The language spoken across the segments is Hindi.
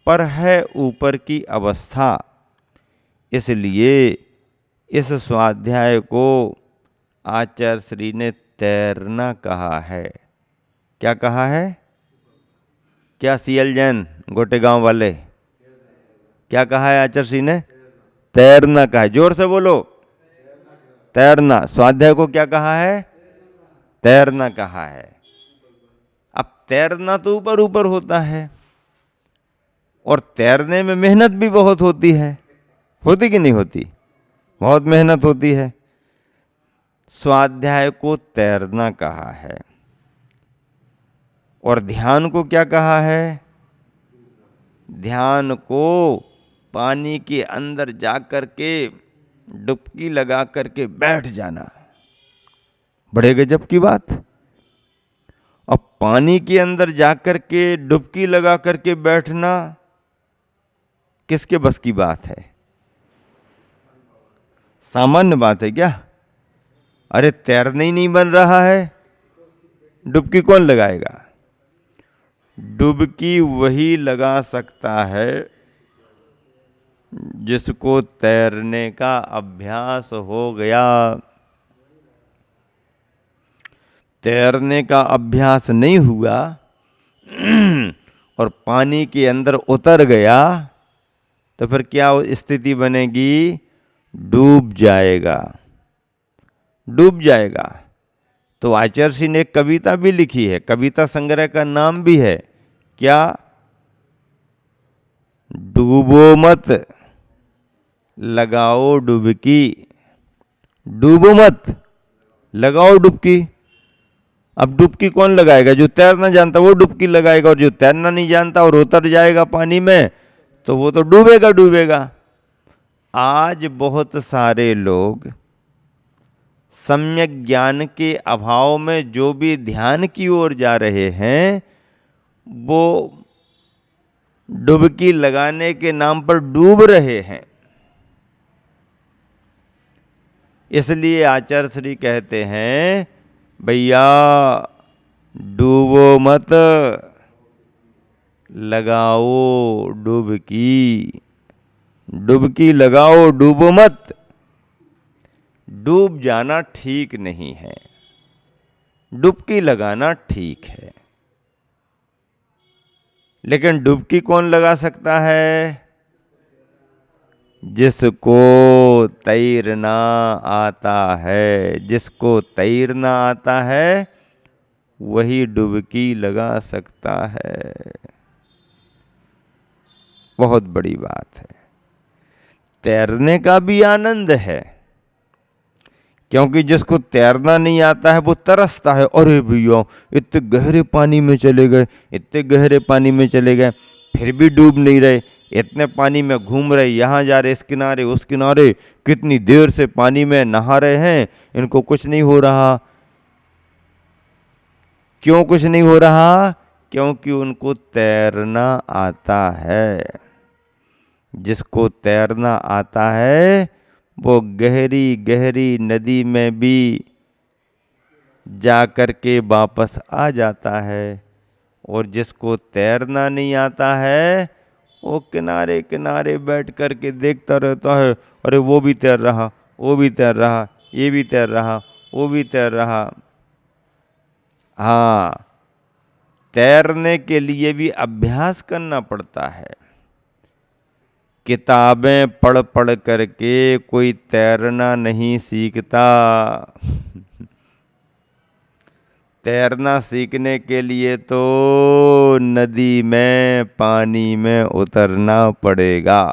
पर है ऊपर की अवस्था। इसलिए इस स्वाध्याय को आचार्य श्री ने तैरना कहा है। क्या कहा है? क्या सीएल जैन गोटेगांव वाले, क्या कहा है आचार्य श्री ने? तैरना कहा है। जोर से बोलो, तैरना। स्वाध्याय को क्या कहा है? तैरना कहा है। अब तैरना तो ऊपर ऊपर होता है, और तैरने में मेहनत भी बहुत होती है। होती कि नहीं होती? बहुत मेहनत होती है। स्वाध्याय को तैरना कहा है। और ध्यान को क्या कहा है? ध्यान को पानी के अंदर जाकर के डुबकी लगा करके बैठ जाना। बड़े गजब की बात। अब पानी के अंदर जाकर के डुबकी लगा करके बैठना किसके बस की बात है? सामान्य बात है क्या? अरे तैरने ही नहीं बन रहा है, डुबकी कौन लगाएगा? डुबकी वही लगा सकता है जिसको तैरने का अभ्यास हो गया। तैरने का अभ्यास नहीं हुआ और पानी के अंदर उतर गया तो फिर क्या स्थिति बनेगी? डूब जाएगा, डूब जाएगा। तो आचार्य श्री ने एक कविता भी लिखी है, कविता संग्रह का नाम भी है क्या? डूबो मत लगाओ डुबकी। डूबो मत लगाओ डुबकी। अब डुबकी कौन लगाएगा? जो तैरना जानता वो डुबकी लगाएगा, और जो तैरना नहीं जानता और उतर जाएगा पानी में तो वो तो डूबेगा डूबेगा। आज बहुत सारे लोग सम्यक ज्ञान के अभाव में जो भी ध्यान की ओर जा रहे हैं वो डुबकी लगाने के नाम पर डूब रहे हैं। इसलिए आचार्य श्री कहते हैं भैया डूबो मत, लगाओ डुबकी। डुबकी लगाओ, डूबो मत। डूब जाना ठीक नहीं है, डुबकी लगाना ठीक है। लेकिन डुबकी कौन लगा सकता है? जिसको तैरना आता है। जिसको तैरना आता है वही डुबकी लगा सकता है। बहुत बड़ी बात है। तैरने का भी आनंद है, क्योंकि जिसको तैरना नहीं आता है वो तरसता है। अरे भैया इतने गहरे पानी में चले गए, इतने गहरे पानी में चले गए, फिर भी डूब नहीं रहे। इतने पानी में घूम रहे, यहाँ जा रहे, इस किनारे उस किनारे, कितनी देर से पानी में नहा रहे हैं, इनको कुछ नहीं हो रहा। क्यों कुछ नहीं हो रहा? क्योंकि उनको तैरना आता है। जिसको तैरना आता है वो गहरी गहरी नदी में भी जा कर के वापस आ जाता है, और जिसको तैरना नहीं आता है वो किनारे किनारे बैठ कर के देखता रहता है। अरे वो भी तैर रहा, वो भी तैर रहा, ये भी तैर रहा, वो भी तैर रहा। हाँ, तैरने के लिए भी अभ्यास करना पड़ता है। किताबें पढ़ पढ़ करके कोई तैरना नहीं सीखता। तैरना सीखने के लिए तो नदी में, पानी में उतरना पड़ेगा।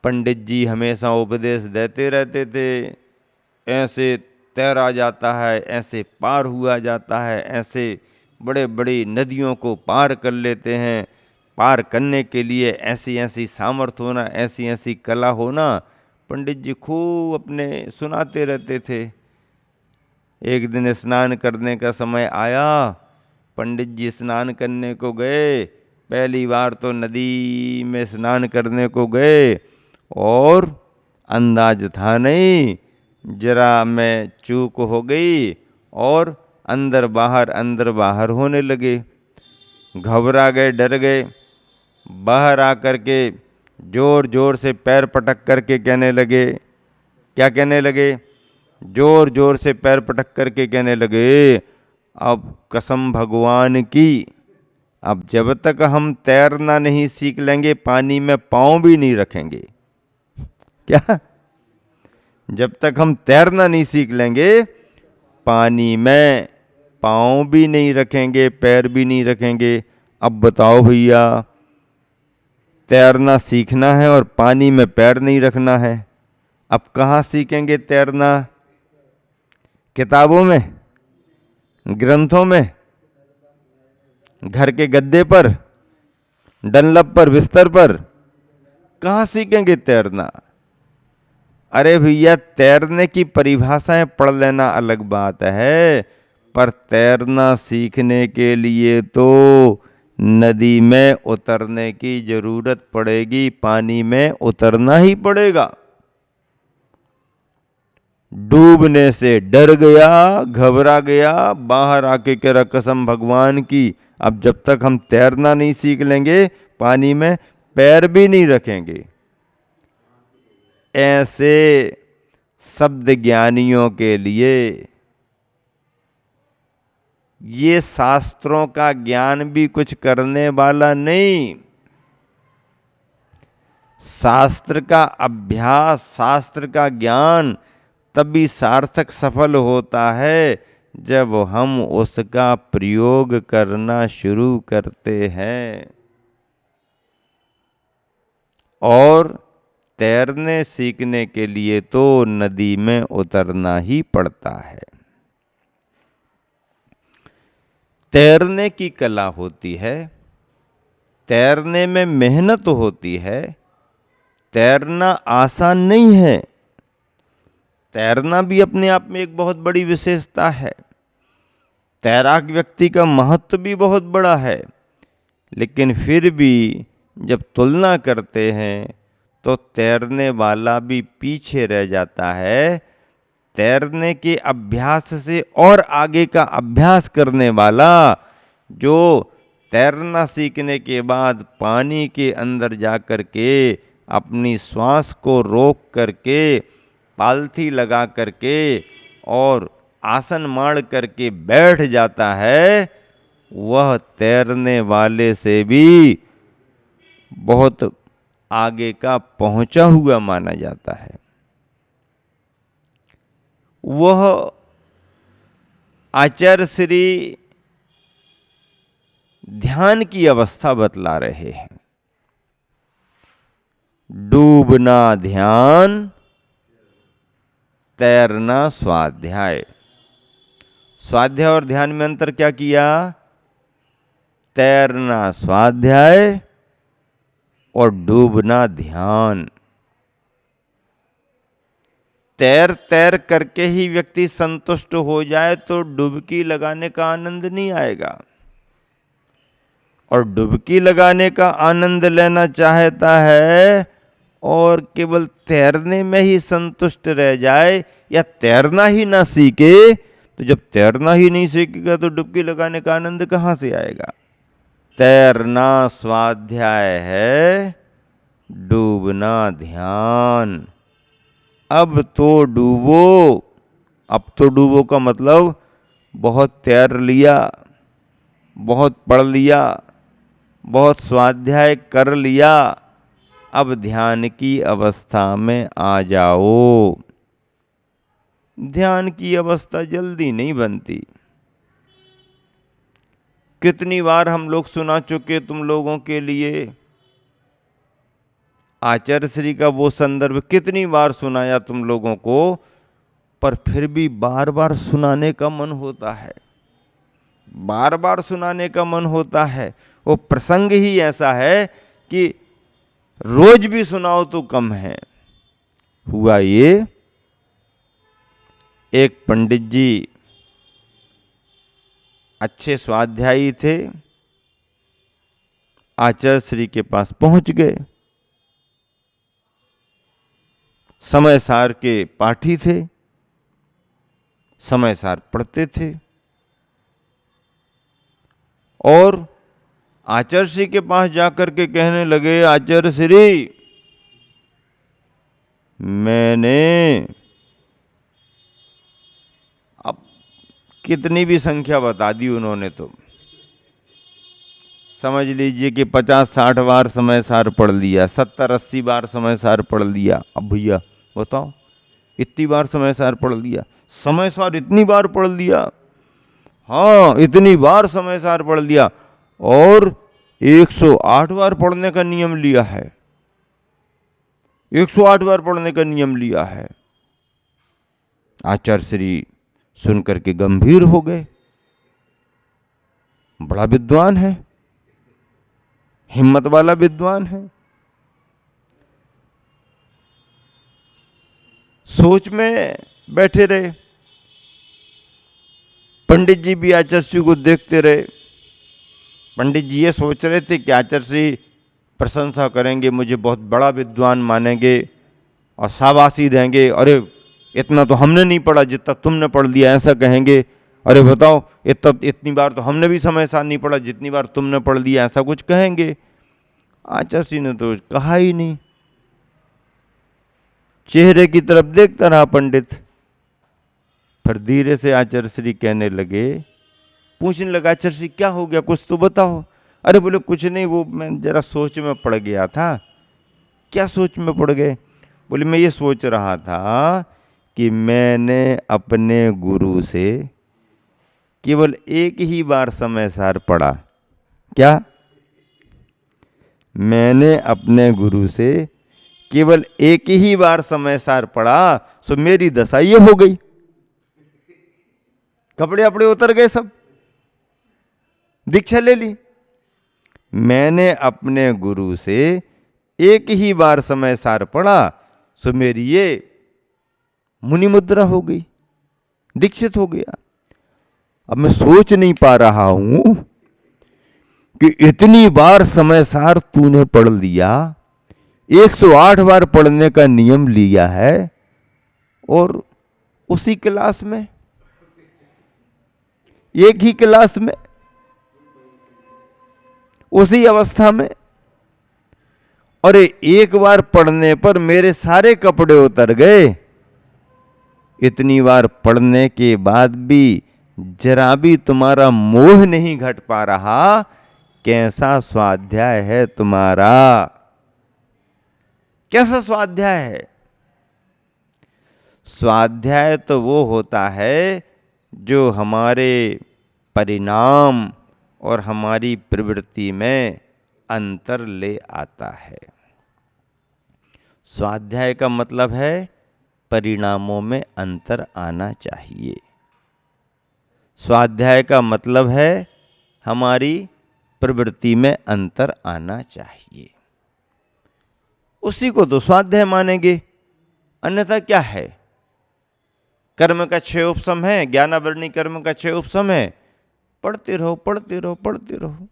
पंडित जी हमेशा उपदेश देते रहते थे, ऐसे तैरा जाता है, ऐसे पार हुआ जाता है, ऐसे बड़े बड़ी नदियों को पार कर लेते हैं। पार करने के लिए ऐसी ऐसी सामर्थ्य होना, ऐसी ऐसी कला होना, पंडित जी खूब अपने सुनाते रहते थे। एक दिन स्नान करने का समय आया, पंडित जी स्नान करने को गए। पहली बार तो नदी में स्नान करने को गए और अंदाज था नहीं, जरा में चूक हो गई और अंदर बाहर होने लगे। घबरा गए, डर गए। बाहर आकर के जोर जोर से पैर पटक करके कहने लगे, क्या कहने लगे? जोर जोर से पैर पटक करके कहने लगे, अब कसम भगवान की, अब जब तक हम तैरना नहीं सीख लेंगे पानी में पाँव भी नहीं रखेंगे। क्या? जब तक हम तैरना नहीं सीख लेंगे पानी में पाँव भी नहीं रखेंगे, पैर भी नहीं रखेंगे। अब बताओ भैया, तैरना सीखना है और पानी में पैर नहीं रखना है, अब कहाँ सीखेंगे तैरना? किताबों में, ग्रंथों में, घर के गद्दे पर, डनलप पर, बिस्तर पर, कहाँ सीखेंगे तैरना? अरे भैया, तैरने की परिभाषाएं पढ़ लेना अलग बात है, पर तैरना सीखने के लिए तो नदी में उतरने की जरूरत पड़ेगी, पानी में उतरना ही पड़ेगा। डूबने से डर गया, घबरा गया, बाहर आके कह रहा कसम भगवान की, अब जब तक हम तैरना नहीं सीख लेंगे पानी में पैर भी नहीं रखेंगे। ऐसे शब्द ज्ञानियों के लिए ये शास्त्रों का ज्ञान भी कुछ करने वाला नहीं। शास्त्र का अभ्यास, शास्त्र का ज्ञान तभी सार्थक सफल होता है जब हम उसका प्रयोग करना शुरू करते हैं। और तैरने सीखने के लिए तो नदी में उतरना ही पड़ता है। तैरने की कला होती है, तैरने में मेहनत होती है, तैरना आसान नहीं है। तैरना भी अपने आप में एक बहुत बड़ी विशेषता है। तैराक व्यक्ति का महत्व भी बहुत बड़ा है, लेकिन फिर भी जब तुलना करते हैं तो तैरने वाला भी पीछे रह जाता है। तैरने के अभ्यास से और आगे का अभ्यास करने वाला, जो तैरना सीखने के बाद पानी के अंदर जाकर के अपनी श्वास को रोक करके पालथी लगा करके और आसन माड़ करके बैठ जाता है, वह तैरने वाले से भी बहुत आगे का पहुंचा हुआ माना जाता है। वह आचार्य श्री ध्यान की अवस्था बतला रहे हैं। डूबना ध्यान, तैरना स्वाध्याय। स्वाध्याय और ध्यान में अंतर क्या किया? तैरना स्वाध्याय और डूबना ध्यान। तैर तैर करके ही व्यक्ति संतुष्ट हो जाए तो डुबकी लगाने का आनंद नहीं आएगा, और डुबकी लगाने का आनंद लेना चाहता है और केवल तैरने में ही संतुष्ट रह जाए या तैरना ही ना सीखे, तो जब तैरना ही नहीं सीखेगा तो डुबकी लगाने का आनंद कहाँ से आएगा? तैरना स्वाध्याय है, डूबना ध्यान। अब तो डूबो। अब तो डूबो का मतलब बहुत तैर लिया, बहुत पढ़ लिया, बहुत स्वाध्याय कर लिया, अब ध्यान की अवस्था में आ जाओ। ध्यान की अवस्था जल्दी नहीं बनती। कितनी बार हम लोग सुना चुके तुम लोगों के लिए आचार्य श्री का वो संदर्भ, कितनी बार सुनाया तुम लोगों को, पर फिर भी बार बार सुनाने का मन होता है, बार बार सुनाने का मन होता है। वो प्रसंग ही ऐसा है कि रोज भी सुनाओ तो कम है। हुआ ये, एक पंडित जी अच्छे स्वाध्यायी थे, आचार्य श्री के पास पहुंच गए। समय सार के पाठी थे, समय सार पढ़ते थे और आचार्य श्री के पास जाकर के कहने लगे, आचार्य श्री, मैंने अब कितनी भी संख्या बता दी उन्होंने, तो समझ लीजिए कि 50-60 बार समय सार पढ़ लिया, 70-80 बार समय सार पढ़ लिया। अब भैया बताओ, इतनी बार समय सार पढ़ लिया, समय सार इतनी बार पढ़ लिया, हाँ इतनी बार समय सार पढ़ लिया, और 108 बार पढ़ने का नियम लिया है, 108 बार पढ़ने का नियम लिया है। आचार्य श्री सुनकर के गंभीर हो गए, बड़ा विद्वान है, हिम्मत वाला विद्वान है। सोच में बैठे रहे। पंडित जी भी आचार्य श्री को देखते रहे। पंडित जी ये सोच रहे थे कि आचार्य श्री प्रशंसा करेंगे, मुझे बहुत बड़ा विद्वान मानेंगे और शाबाशी देंगे, अरे इतना तो हमने नहीं पढ़ा जितना तुमने पढ़ लिया, ऐसा कहेंगे। अरे बताओ, इतनी बार तो हमने भी समय सार नहीं पढ़ा जितनी बार तुमने पढ़ लिया, ऐसा कुछ कहेंगे। आचार्य श्री ने तो कहा ही नहीं, चेहरे की तरफ देखता रहा पंडित। फिर धीरे से आचार्य श्री कहने लगे, पूछने लगा, आचार्य श्री क्या हो गया, कुछ तो बताओ। अरे बोले कुछ नहीं, वो मैं जरा सोच में पड़ गया था। क्या सोच में पड़ गए? बोले मैं ये सोच रहा था कि मैंने अपने गुरु से केवल एक ही बार समय सार पढ़ा। क्या? मैंने अपने गुरु से केवल एक ही बार समय सार पढ़ा, सो मेरी दशा ये हो गई, कपड़े अपड़े उतर गए, सब दीक्षा ले ली। मैंने अपने गुरु से एक ही बार समय सार पढ़ा, सो मेरी ये मुनि मुद्रा हो गई, दीक्षित हो गया। अब मैं सोच नहीं पा रहा हूं कि इतनी बार समय सार तूने पढ़ लिया, 108 बार पढ़ने का नियम लिया है, और उसी क्लास में, एक ही क्लास में, उसी अवस्था में, और एक बार पढ़ने पर मेरे सारे कपड़े उतर गए। इतनी बार पढ़ने के बाद भी जरा भी तुम्हारा मोह नहीं घट पा रहा। कैसा स्वाध्याय है तुम्हारा, कैसा स्वाध्याय है? स्वाध्याय तो वो होता है जो हमारे परिणाम और हमारी प्रवृत्ति में अंतर ले आता है। स्वाध्याय का मतलब है परिणामों में अंतर आना चाहिए। स्वाध्याय का मतलब है हमारी प्रवृत्ति में अंतर आना चाहिए। उसी को तो स्वाध्याय मानेंगे, अन्यथा क्या है? कर्म का 6 उपसम है, ज्ञानावरणी कर्म का 6 उपसम है, पढ़ते रहो पढ़ते रहो पढ़ते रहो।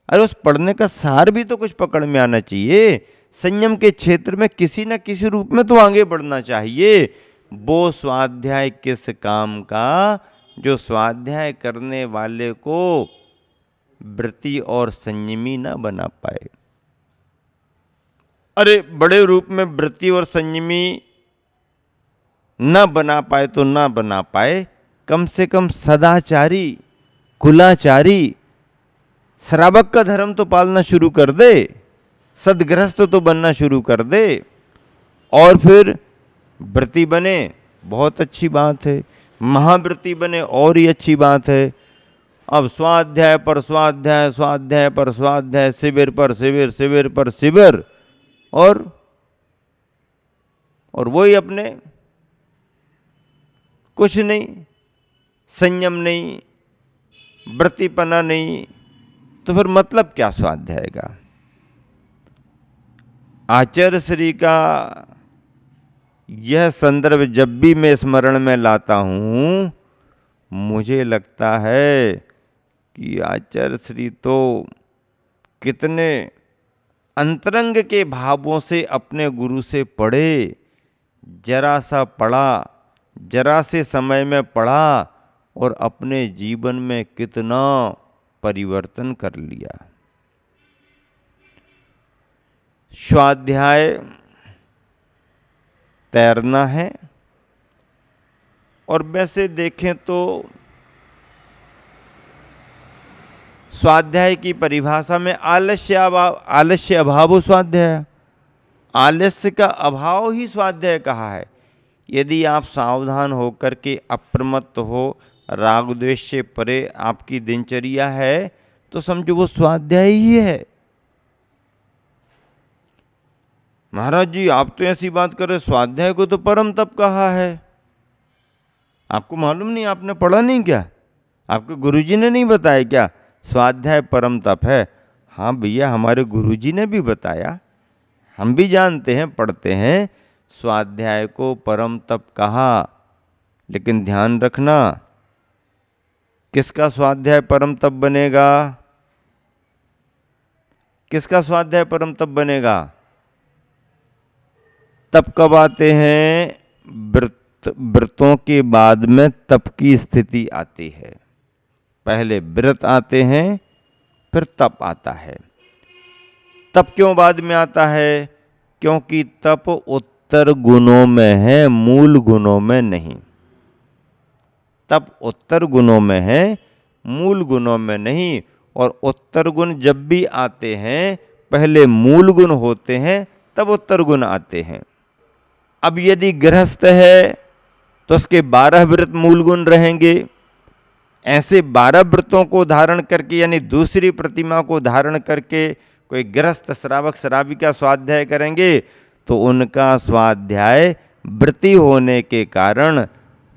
अरे उस पढ़ने का सार भी तो कुछ पकड़ में आना चाहिए। संयम के क्षेत्र में किसी न किसी रूप में तो आगे बढ़ना चाहिए। वो स्वाध्याय किस काम का जो स्वाध्याय करने वाले को व्रती और संयमी ना बना पाए। अरे बड़े रूप में व्रती और संयमी न बना पाए तो ना बना पाए, कम से कम सदाचारी, कुलाचारी, श्रावक का धर्म तो पालना शुरू कर दे, सदगृहस्थ तो बनना शुरू कर दे, और फिर व्रती बने, बहुत अच्छी बात है। महाव्रती बने और ही अच्छी बात है। अब स्वाध्याय पर स्वाध्याय, स्वाध्याय पर स्वाध्याय, शिविर पर शिविर, शिविर पर शिविर, और वही अपने कुछ नहीं, संयम नहीं, व्रतीपना नहीं, तो फिर मतलब क्या स्वाध्याय का? आचार्य श्री का यह संदर्भ जब भी मैं स्मरण में लाता हूं, मुझे लगता है कि आचार्य श्री तो कितने अंतरंग के भावों से अपने गुरु से पढ़े। जरा सा पढ़ा, जरा से समय में पढ़ा, और अपने जीवन में कितना परिवर्तन कर लिया। स्वाध्याय तैरना है, और वैसे देखें तो स्वाध्याय की परिभाषा में आलस्य अभाव स्वाध्याय, आलस्य का अभाव ही स्वाध्याय कहा है। यदि आप सावधान होकर के अप्रमत्त हो, राग द्वेष से परे आपकी दिनचर्या है, तो समझो वो स्वाध्याय ही है। महाराज जी आप तो ऐसी बात कर रहे, स्वाध्याय को तो परम तप कहा है। आपको मालूम नहीं, आपने पढ़ा नहीं क्या? आपके गुरुजी ने नहीं बताया क्या स्वाध्याय परम तप है? हाँ भैया, हमारे गुरुजी ने भी बताया, हम भी जानते हैं, पढ़ते हैं, स्वाध्याय को परम तप कहा। लेकिन ध्यान रखना, किसका स्वाध्याय परम तप बनेगा? किसका स्वाध्याय परम तप बनेगा? तप कब आते हैं? व्रतों के बाद में तप की स्थिति आती है। पहले व्रत आते हैं, फिर तप आता है। तप क्यों बाद में आता है? क्योंकि तप उत्तर गुणों में है, मूल गुणों में नहीं। तप उत्तर गुणों में है, मूल गुणों में नहीं। और उत्तर गुण जब भी आते हैं, पहले मूल गुण होते हैं, तब उत्तर गुण आते हैं। अब यदि गृहस्थ है तो उसके 12 व्रत मूल गुण रहेंगे। ऐसे 12 व्रतों को धारण करके, यानी दूसरी प्रतिमा को धारण करके कोई गृहस्थ श्रावक श्राविका स्वाध्याय करेंगे, तो उनका स्वाध्याय व्रती होने के कारण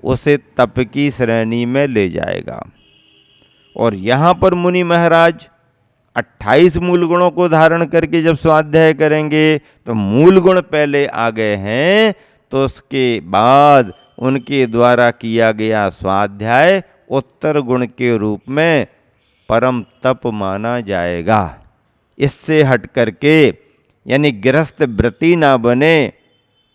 उसे तप की श्रेणी में ले जाएगा। और यहाँ पर मुनि महाराज 28 मूल गुणों को धारण करके जब स्वाध्याय करेंगे, तो मूल गुण पहले आ गए हैं, तो उसके बाद उनके द्वारा किया गया स्वाध्याय उत्तर गुण के रूप में परम तप माना जाएगा। इससे हट करके, यानी गृहस्थ व्रती ना बने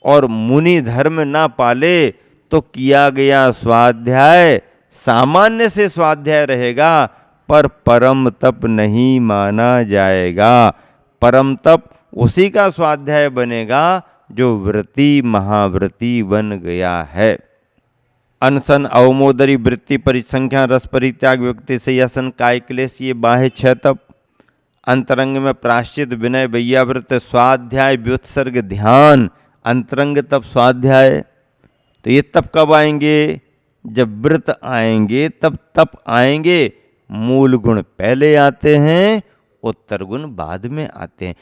और मुनि धर्म ना पाले, तो किया गया स्वाध्याय सामान्य से स्वाध्याय रहेगा, पर परम तप नहीं माना जाएगा। परम तप उसी का स्वाध्याय बनेगा जो व्रती महाव्रती बन गया है। अनशन, अवमोदरी, वृत्ति, परिसंख्या, रस, परित्याग, व्यक्ति से यसन, काय क्लेश, ये बाह्य 6 तप। अंतरंग में प्राश्चित, विनय, वैयाव्रत, स्वाध्याय, व्युत्सर्ग, ध्यान, अंतरंग तप स्वाध्याय। तो ये तप कब आएंगे? जब व्रत आएंगे तब तप आएंगे। मूल गुण पहले आते हैं, उत्तर गुण बाद में आते हैं।